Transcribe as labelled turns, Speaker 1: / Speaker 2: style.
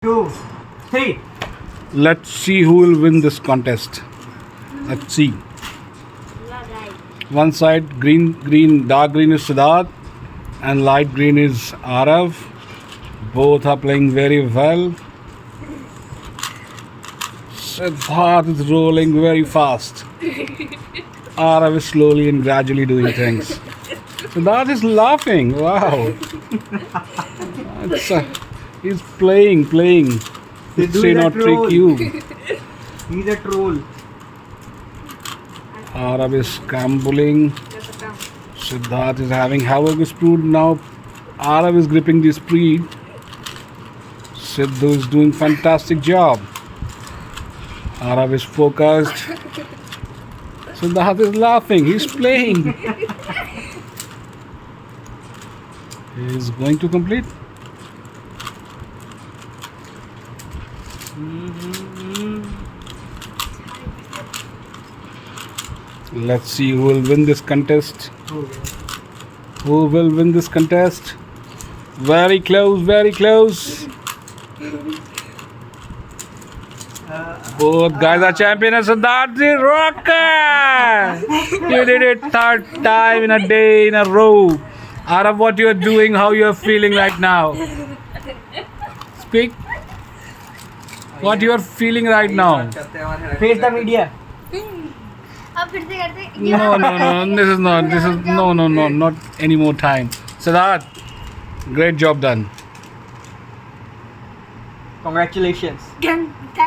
Speaker 1: 2, 3.
Speaker 2: Let's see who will win this contest. Let's see. One side green, dark green is Siddharth and light green is AARAV. Both are playing very well. Siddharth is rolling very fast. AARAV is slowly and gradually doing things. Siddharth is laughing. Wow. He's playing.
Speaker 1: Sidhu
Speaker 2: Say
Speaker 1: is a
Speaker 2: not
Speaker 1: troll.
Speaker 2: trick you.
Speaker 1: He's a troll.
Speaker 2: AARAV is scrambling. Siddharth is having havoc with Sprood now. AARAV is gripping the speed. Sidhu is doing fantastic job. AARAV is focused. Siddharth is laughing. He's playing. He is going to complete. Let's see who will win this contest. Who will win this contest? Very close, very close. Both guys are champions. Siddharth the Rocker! You did it third time in a day in a row. AARAV, what you are doing, how you are feeling right now? Speak. What you are feeling right now?
Speaker 1: Face the media.
Speaker 3: अब फिर से करते
Speaker 2: No. This is no. Not any more time. Siddharth, great job done.
Speaker 1: Congratulations.
Speaker 3: हैं